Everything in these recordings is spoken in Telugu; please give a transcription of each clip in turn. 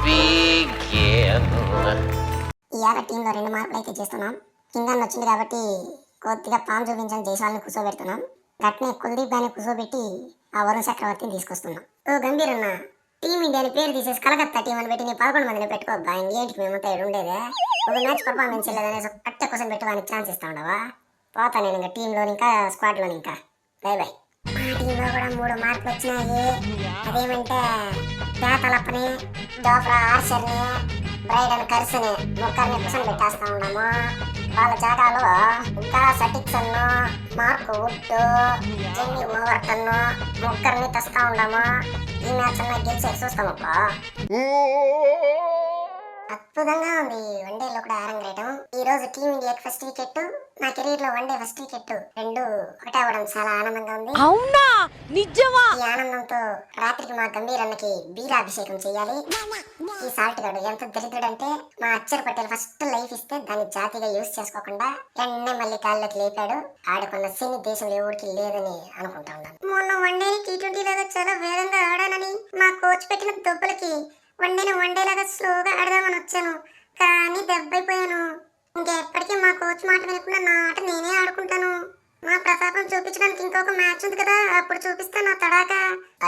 begin. ఇవాళ టీంలో 2 మార్పులు అయితే చేస్తున్నాం. కింగన్ వచ్చింది కాబట్టి కొద్దిగా పాము చూపించని జైస్వాల్ని కూర్చోబెడుతున్నాం. గట్నే కుల్దీప్ గారిని కూర్చోబెట్టి ఆ వరుణ్ చక్రవర్తిని తీసుకొస్తున్నాం. ఓ గంభీరన్న, టీమిండియాని పేరు తీసేసి కలకత్తా టీం అని పెట్టి నీ 11 మందిని పెట్టుకోబ్బా. ఇంకేంటికి మేమంతా ఇక్కడ ఉండేదే. ఒక మ్యాచ్ పర్ఫార్మెన్స్ లేదనేసి అట్టే కోసం పెట్టుకోడానికి ఛాన్స్ ఇస్తా ఉండవా? పోతా నేను ఇంకా టీంలో ఇంకా స్క్వాడ్లో ఇంకా. By by. మా టీంలో కూడా 3 మార్పులు వచ్చినాయి. అదేమంటే పేతలప్పని, డోఫ్రా ఆర్చర్ని, బ్రైడన్ కర్స్ని ముక్కర్ని కుషన్ పెట్టేస్తా ఉన్నాము. వాళ్ళ జాగాలో ఇంకా సటిక్సన్, మార్క్ వుడ్, జెన్నీ ఓవర్టన్ ముక్కర్ని తెస్తా ఉన్నాము. ఈ మ్యాచ్ అన్నా గెలిచి చూస్తామప్పా. అద్భుతంగా ఉంది వన్డేలో కూడా ఆరంగేయటం. ఈ రోజు టీమిండియాకి ఫస్ట్ వికెట్, నా కెరీర్ లో వన్డే ఫస్ట్ వికెట్ 2 ఒకటే అవ్వడం చాలా ఆనందంగా ఉంది. అవునా నిజమా? ఈ ఆనందంతో రాత్రికి మా గంభీర్ అన్నకి బీరాభిషేకం చేయాలి. ఈ సాల్ట్ గాడు ఎంత దరిద్రుడంటే మా అక్షర్ పటేల్ ఫస్ట్ లైఫ్ ఇస్తే దాన్ని జాతిగా యూజ్ చేసుకోకుండా ఎన్నే మళ్ళీ కాళ్ళకి లేపాడు. ఆడుకున్న శని దేశంలో ఎవరికి లేదని అనుకుంటా ఉన్నాను. మొన్న వన్డే T20 లాగా చాలా వేగంగా ఆడానని మా కోచ్ పెట్టిన దెబ్బలకి వన్డేలాగా స్లోగా ఆడదామని వచ్చాను, కానీ దెబ్బైపోయాను. ఇంకెప్పటికీ మా కోచ్ మాట వినకుండా నా ఆట నేనే ఆడుకుంటాను. మా ప్రతాపం చూపించడానికి ఇంకొక మ్యాచ్ ఉంది కదా, అప్పుడు చూపిస్తాను నా తడాక.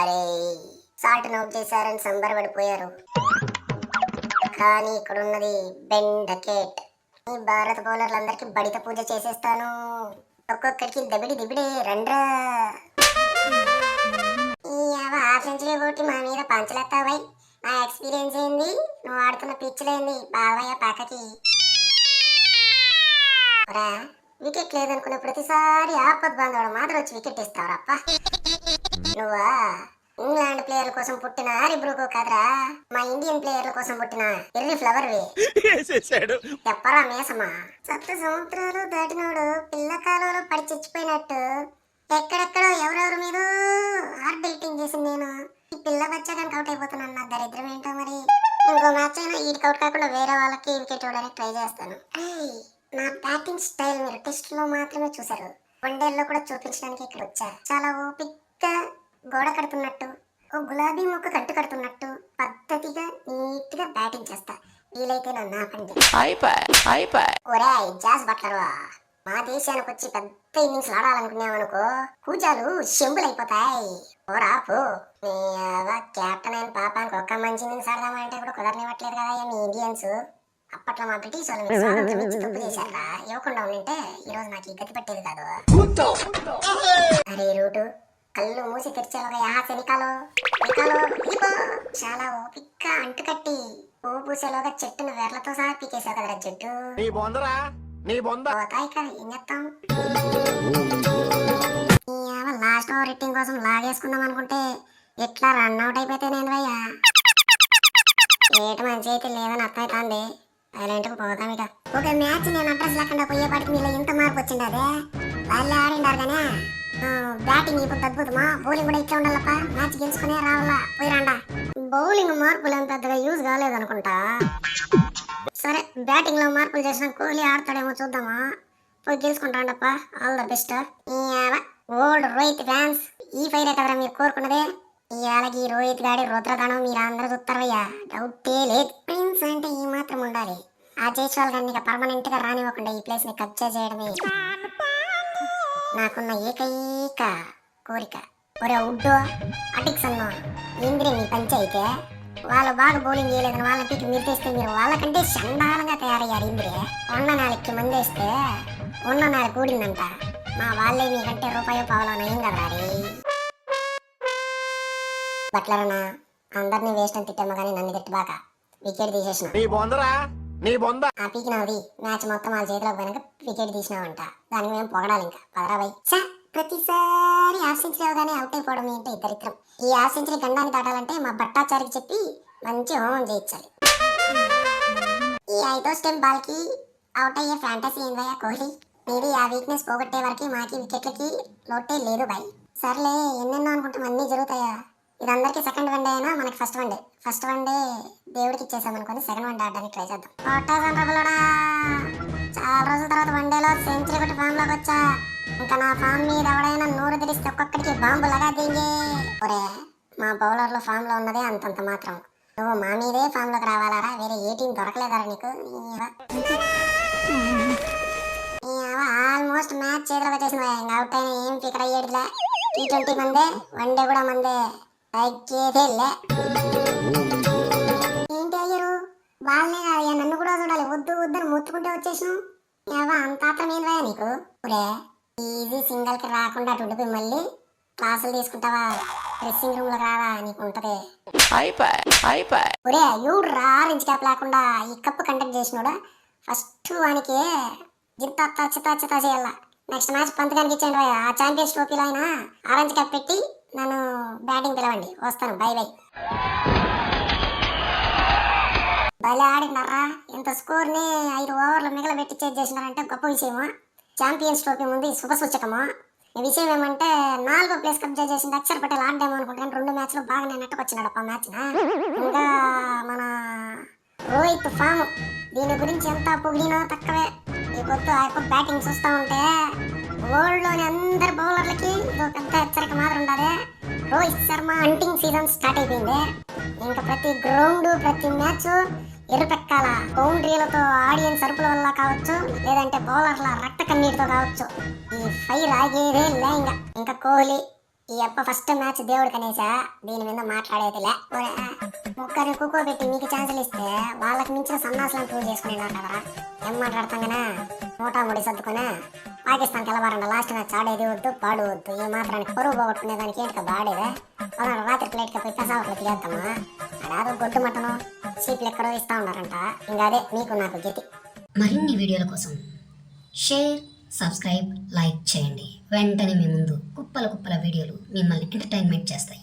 అరే సాల్ట్ నోట్ చేశారని సంబరపడిపోయారు, కానీ ఇక్కడ ఉన్నది బెండకేట్. ఈ భారత బౌలర్లందరికీ బడిత పూజ చేసేస్తాను. ఒక్కొక్కడికి దబిడి దిబిడి రండ్రా. ఈ హాఫ్ సెంచరీ కొట్టి మా మీద పంచలేస్తావై. నా ఎక్స్పీరియన్స్ ఏంది, నువ్వు ఆడుతున్న పిచ్చిలేంది బావయ్య పక్కకి. వికెట్ లేదనుకున్న ప్రతిసారి ఆపద బాంధవుడు మాత్రం వచ్చి వికెట్ ఇస్తావురప్ప. నువ్వా ఇంగ్లాండ్ ప్లేయర్ల కోసం పుట్టిన రిబ్రూకో కాదురా, మా ఇండియన్ ప్లేయర్ల కోసం పుట్టిన ఎర్రి ఫ్లవర్ చెప్పరా మేసమా. సప్త సముద్రాలు దాటినోడు పిల్ల కాలంలో పడి చచ్చిపోయినట్టు ఎక్కడెక్కడో ఎవరెవరి మీద హార్ట్ బీటింగ్ చేసింది నేను. ఈ పిల్ల బచ్చాగానికి అవుట్ అయిపోతున్నాను. నా దరిద్రం ఏంటో మరి. ఇంకో మ్యాచ్ అయినా వీడికి అవుట్ కాకుండా వేరే వాళ్ళకి వికెట్ ఇవ్వడానికి ట్రై చేస్తాను. నా బ్యాటింగ్ స్టైల్ మీరు టెస్ట్ లో మాత్రమే చూసారు, వన్డేల్లో కూడా చూపించడానికి ఇక్కడ వచ్చా. చాలా ఓపిక్గా గోడ కడుతున్నట్టు, ఓ గులాబీ మొక్క కట్టు కడుతున్నట్టు పద్ధతిగా నీట్ గా బ్యాటింగ్ చేస్తా. వీలైతే నన్ను ఆపండి. ఒరే జాస్ బట్లరు, మా దేశానికి వచ్చి పెద్ద ఇన్నింగ్స్ ఆడాలనుకున్నామనుకో కూజాలు శంబులైపోతాయి. ఓరాపు కెప్టెన్ అయిన పాపానికి ఒక్క మంచి ఇన్నింగ్స్ ఆడదామంటే కూడా కుదరనివ్వట్లేదు కదా మీ ఇండియన్స్. అప్పట్లో మా బ్రిటిష్ వాళ్ళు మీరు స్వాతంత్రం ఇచ్చి తప్పు చేశారా, ఇవ్వకుండా ఉంటే ఈరోజు నాకు ఈ గతి పట్టేది కాదు. అరే రూటు కళ్ళు మూసి తెరిచేలోగా యహా శనికాలో చాలా ఓపిక్గా అంటుకట్టి పువ్వు పూసేలోగా చెట్టును వేర్లతో సహా పీకేసావు కదరా జట్టు. లాస్ట్ ఓవర్ హిట్టింగ్ కోసం లాగేసుకుందాం అనుకుంటే ఎట్లా రన్అట్ అయిపోతే నేను భయ్యా. ఏట మంచి అయితే లేదని అర్థమవుతుంది. సైలెంట్గా పోతాం ఇక. ఒక మ్యాచ్ నేను అడ్రస్ లేకుండా పోయేపాటికి మీలో ఇంత మార్పు వచ్చింది. అదే వాళ్ళే ఆడిండారు కానీ బ్యాటింగ్ ఇప్పుడు అద్భుతమా, బౌలింగ్ కూడా ఇట్లా ఉండాలప్ప. మ్యాచ్ గెలుచుకునే రావాలా, పోయి రండా. బౌలింగ్ మార్పులు ఏం పెద్దగా యూజ్ కాలేదు అనుకుంటా. సరే బ్యాటింగ్ లో మార్పులు చేసిన కోహ్లీ ఆడతాడేమో చూద్దామా. పోయి గెలుచుకుంటాండప్ప. All the best. Old Rohit fans, ఈ ఫైరే కదరా మీరు కోరుకున్నదే. ఇవాళకి రోహిత్ గాడి రుద్రదానం మీరు అందరూ చూస్తారయ్యా, డౌటే లేదు. ప్రిన్స్ అంటే ఈ మాత్రం ఉండాలి. ఆ జైస్వాల్ గారిని పర్మనెంట్ గా రానివ్వకుండా ఈ ప్లేస్ ని కబ్జా చేయడమే నాకున్న ఏకైక కోరిక. ఒరే ఉడ్డు అటిక్సన్ ఇంద్రే మీ పంచాయితే వాళ్ళు బాగా బౌలింగ్ చేయలేదని వాళ్ళ పీకి మీరు తెస్తే మీరు వాళ్ళకంటే చండాలంగా తయారయ్యారు. ఇంద్రే ఉన్న నాలుగుకి మందేస్తే ఉన్న నాలుగు కూడిందంట. మా వాళ్ళే మీకంటే రూపాయో పావులో నయం కదా. బట్లరనా అందరినీ వేస్ట్ అని తిట్టాము కానీ నన్ను తిట్టబాక. వికెట్ తీసేసిన ఆ పీకినది మ్యాచ్ మొత్తం వాళ్ళ చేతిలోకి పోయినాక వికెట్ తీసినావంట. దానికి మేము పొగడాలి ఇంకా పదరాబాయ్. ప్రతిసారి హాఫ్ సెంచరీ అవగానే అవుట్ అయిపోవడం ఏంటో దరిద్రం. ఈ హాఫ్ సెంచరీ గండాన్ని దాటాలంటే మా భట్టాచారికి చెప్పి మంచి హోమం చేయించాలి. ఈ 5వ స్టెంప్ బాల్ కి అవుట్ అయ్యే ఫ్యాంటసీ ఏందయ్యా కోహ్లీ. మీది ఆ వీక్నెస్ పోగొట్టే వరకు మాకి వికెట్లకి లోటే లేదు బాయ్. సర్లే ఎన్నెన్నో అనుకుంటాం అన్నీ జరుగుతాయా. ఇది అందరికి సెకండ్ వన్డే అయినా మనకి ఫస్ట్ వన్డే దేవుడికి ఇచ్చేసాం అనుకుని సెకండ్ వన్డే ఆడడానికి ట్రై చేద్దాం. చాలా రోజుల తర్వాత వన్డేలో సెంచరీ కొట్టి ఫామ్ లోకి వచ్చా. ఇంకా నా ఫామ్ మీద ఎవడైనా నోరు తెరిస్తే ఒక్కొక్కడికి బాంబు లగా దింగి. ఒరే మా బౌలర్లో ఫామ్ లో ఉన్నదే అంతంత మాత్రం. నువ్వు మా మీదే ఫామ్ లోకి రావాలారా? వేరే ఏ టీం దొరకలేదారా నీకు? ఆల్మోస్ట్ మ్యాచ్ చేతిలో పెట్టేసింది. ఇంకా అవుట్ అయినా ఏం ఫికర్ అయ్యేదిలే. T20 మందే, వన్డే కూడా మందే, తగ్గేదేలే. ఏంటి అయ్యారు వాళ్ళనే కాదయ్యా, నన్ను కూడా చూడాలి. వద్దు వద్దని మొత్తుకుంటే వచ్చేసినావు. అంత ఆత్రం ఏందా నీకు? ఒరే ఈజీ సింగల్ కి రాకుండా ఉండిపోయి మళ్ళీ క్లాసులు తీసుకుంటావా? డ్రెస్సింగ్ రూమ్ లో రారా నీకు ఉంటది. ఒరే ఎవడు రా ఆరెంజ్ క్యాప్ లేకుండా ఈ కప్పు కండక్ట్ చేసినోడా? ఫస్ట్ వానికి జింత చితా చేయాల. నెక్స్ట్ మ్యాచ్ పంతగానికి ఇచ్చేయండి. ఆ ఛాంపియన్స్ ట్రోఫీలో అయినా ఆరెంజ్ క్యాప్ పెట్టి నన్ను బ్యాటింగ్ పిలవండి, వస్తాను. By by. భలే ఆడినారా. ఇంత స్కోర్ ని 5 ఓవర్లు మిగలబెట్టి చేజ్ చేసినారంటే గొప్ప విషయము. ఛాంపియన్స్ ట్రోఫీ ముందు శుభ సూచకము. ఈ విషయం ఏమంటే 4వ ప్లేస్ కబ్జా చేసింది అక్షర్ పటేల్ ఆడేమో అనుకుంటాను. 2 మ్యాచ్లు బాగానే నెట్టకొచ్చినాడు ఆ మ్యాచ్. ఇంకా మన రోహిత్ ఫామ్, దీని గురించి ఎంత పొగిడినో తక్కువే. ఈ పొద్దు ఆ యొక్క బ్యాటింగ్ చూస్తూ ఉంటే వరల్డ్ లోని అందరి బౌలర్లకి ఇదో పెద్ద హెచ్చరిక మాత్రం ఉండాలి. Rohit Sharma hunting season start అయిపోయింది. ఇంకా ప్రతి గ్రౌండ్ ప్రతి మ్యాచ్ ఎరుపెక్కాల. బౌండరీలతో ఆడియన్స్ అరుపుల వల్ల కావచ్చు, లేదంటే బౌలర్ల రక్త కన్నీటితో కావచ్చు, ఈ ఫైర్ ఆగేదే లే. ఇంకా కోహ్లీ ఈ అప్ప ఫస్ట్ మ్యాచ్ దేవుడు కనేసా, దీని మీద మాట్లాడేదిలే. ముక్కరిని కూకోబెట్టి మీకు ఛాన్సులు ఇస్తే వాళ్ళకి మించిన సన్నాసులను ప్రూవ్ చేసుకునేవారు కదరా. ఏం మాట్లాడతాగానే మోటాముడి సర్దుకునే పాకిస్తాన్కి వెళ్ళబారండి. లాస్ట్ మ్యాచ్ ఆడేది వద్దు, పాడు వద్దు. ఈ మాత్రానికి పరువు పోగొట్టుకునే దానికి ఏంటి బాడేదే. రాత్రి ప్లేట్కి పోయి పెసావట్లు తీయేద్దామా? అడాదో గొడ్డు మటను సీట్లు ఎక్కడో ఇస్తా ఉన్నారంట. ఇంకా అదే మీకు నాకు గతి. మరిన్ని వీడియోల కోసం షేర్, సబ్స్క్రైబ్, లైక్ చేయండి. వెంటనే మీ ముందు కుప్పల వీడియోలు మిమ్మల్ని ఎంటర్టైన్మెంట్ చేస్తాయి.